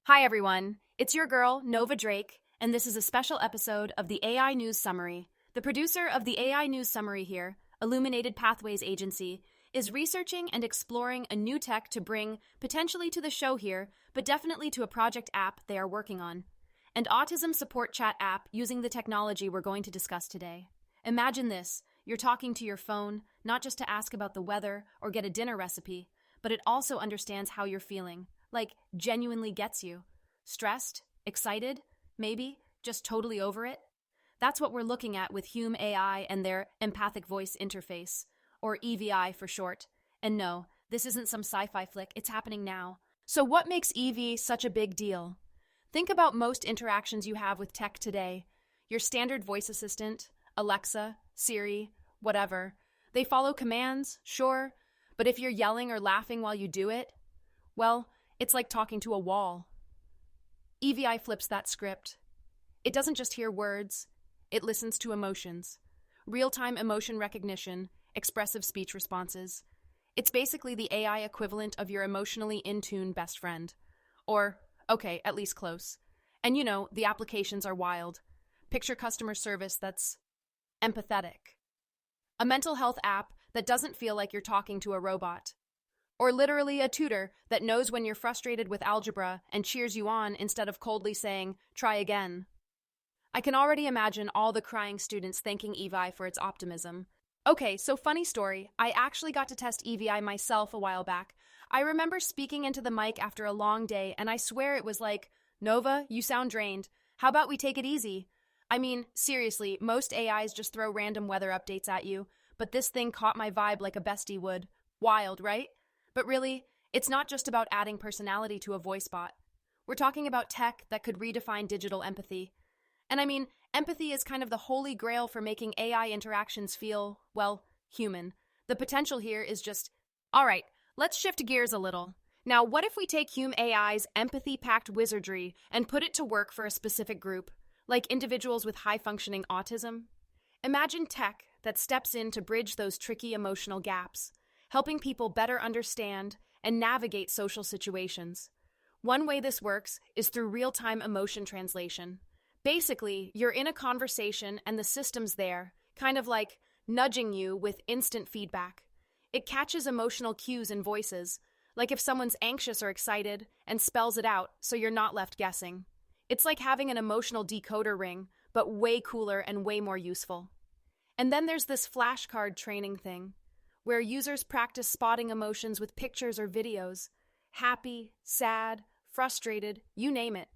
Hi, everyone. It's your girl, Nova Drake, and this is a special episode of the AI News Summary. The producer of the AI News Summary here, Illuminated Pathways Agency, is researching and exploring a new tech to bring potentially to the show here, but definitely to a project app they are working on. An autism support chat app using the technology we're going to discuss today. Imagine this. You're talking to your phone, not just to ask about the weather or get a dinner recipe, but it also understands how you're feeling. Like, genuinely gets you. Stressed? Excited? Maybe? Just totally over it? That's what we're looking at with Hume AI and their Empathic Voice Interface, or EVI for short. And no, this isn't some sci-fi flick, it's happening now. So what makes EV such a big deal? Think about most interactions you have with tech today. Your standard voice assistant, Alexa, Siri, whatever. They follow commands, sure, but if you're yelling or laughing while you do it, well, it's like talking to a wall. EVI flips that script. It doesn't just hear words, it listens to emotions. Real-time emotion recognition, expressive speech responses. It's basically the AI equivalent of your emotionally in-tune best friend. Or, okay, at least close. And you know, the applications are wild. Picture customer service that's empathetic. A mental health app that doesn't feel like you're talking to a robot. Or literally a tutor that knows when you're frustrated with algebra and cheers you on instead of coldly saying, try again. I can already imagine all the crying students thanking EVI for its optimism. Okay, so funny story, I actually got to test EVI myself a while back. I remember speaking into the mic after a long day, and I swear it was like, Nova, you sound drained. How about we take it easy? I mean, seriously, most AIs just throw random weather updates at you, but this thing caught my vibe like a bestie would. Wild, right? But really, it's not just about adding personality to a voice bot. We're talking about tech that could redefine digital empathy. And I mean, empathy is kind of the holy grail for making AI interactions feel, well, human. The potential here is just, all right, let's shift gears a little. Now, what if we take Hume AI's empathy-packed wizardry and put it to work for a specific group, like individuals with high-functioning autism? Imagine tech that steps in to bridge those tricky emotional gaps, helping people better understand and navigate social situations. One way this works is through real-time emotion translation. Basically, you're in a conversation and the system's there, kind of like nudging you with instant feedback. It catches emotional cues in voices, like if someone's anxious or excited, and spells it out so you're not left guessing. It's like having an emotional decoder ring, but way cooler and way more useful. And then there's this flashcard training thing, where users practice spotting emotions with pictures or videos. Happy, sad, frustrated, you name it.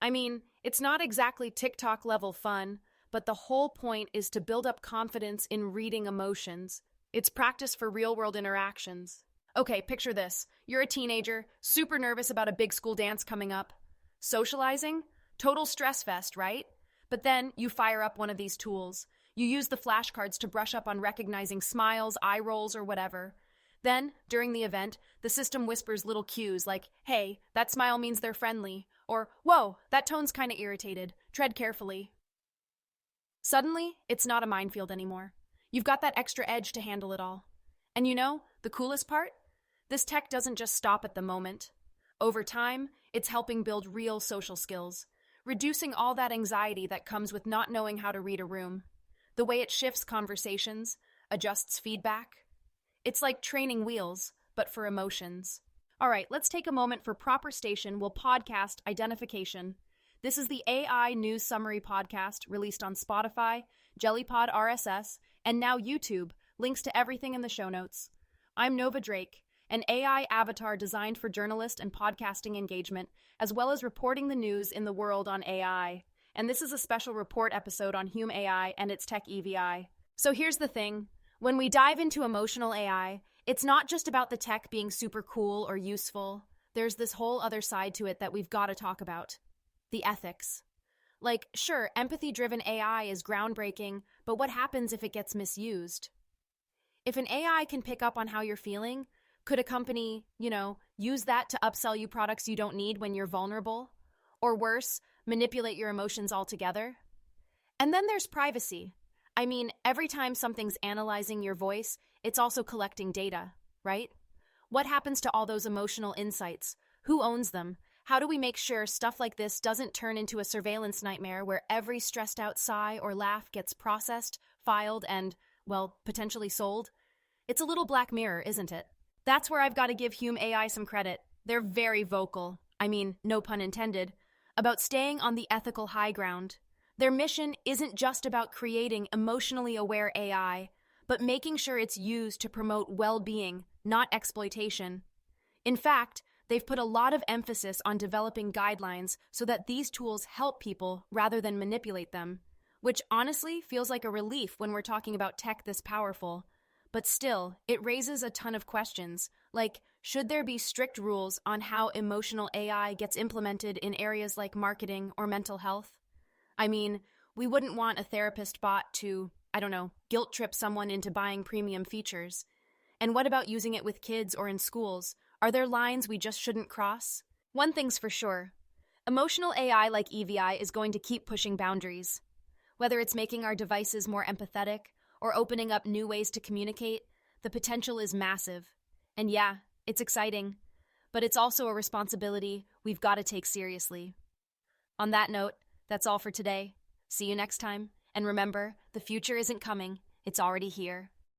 I mean, it's not exactly TikTok-level fun, but the whole point is to build up confidence in reading emotions. It's practice for real-world interactions. Okay, picture this. You're a teenager, super nervous about a big school dance coming up. Socializing? Total stress fest, right? But then you fire up one of these tools. You use the flashcards to brush up on recognizing smiles, eye rolls, or whatever. Then, during the event, the system whispers little cues like, hey, that smile means they're friendly, or, whoa, that tone's kinda irritated, tread carefully. Suddenly, it's not a minefield anymore. You've got that extra edge to handle it all. And you know, the coolest part? This tech doesn't just stop at the moment. Over time, it's helping build real social skills, reducing all that anxiety that comes with not knowing how to read a room. The way it shifts conversations, adjusts feedback. It's like training wheels, but for emotions. All right, let's take a moment for proper station will podcast identification. This is the AI News Summary podcast released on Spotify, JellyPod RSS, and now YouTube. Links to everything in the show notes. I'm Nova Drake, an AI avatar designed for journalist and podcasting engagement, as well as reporting the news in the world on AI. And this is a special report episode on Hume AI and its tech EVI. So here's the thing. When we dive into emotional AI, it's not just about the tech being super cool or useful. There's this whole other side to it that we've got to talk about. The ethics. Like, sure, empathy-driven AI is groundbreaking, but what happens if it gets misused? If an AI can pick up on how you're feeling, could a company, use that to upsell you products you don't need when you're vulnerable? Or worse, manipulate your emotions altogether? And then there's privacy. I mean, every time something's analyzing your voice, it's also collecting data, right? What happens to all those emotional insights? Who owns them? How do we make sure stuff like this doesn't turn into a surveillance nightmare where every stressed out sigh or laugh gets processed, filed, and, well, potentially sold? It's a little Black Mirror, isn't it? That's where I've got to give Hume AI some credit. They're very vocal, I mean, no pun intended, about staying on the ethical high ground. Their mission isn't just about creating emotionally aware AI, but making sure it's used to promote well-being, not exploitation. In fact, they've put a lot of emphasis on developing guidelines so that these tools help people rather than manipulate them, which honestly feels like a relief when we're talking about tech this powerful. But still, it raises a ton of questions, like should there be strict rules on how emotional AI gets implemented in areas like marketing or mental health? I mean, we wouldn't want a therapist bot to, I don't know, guilt trip someone into buying premium features. And what about using it with kids or in schools? Are there lines we just shouldn't cross? One thing's for sure. Emotional AI like EVI is going to keep pushing boundaries. Whether it's making our devices more empathetic or opening up new ways to communicate, the potential is massive. And yeah, it's exciting, but it's also a responsibility we've got to take seriously. On that note, that's all for today. See you next time, and remember, the future isn't coming, it's already here.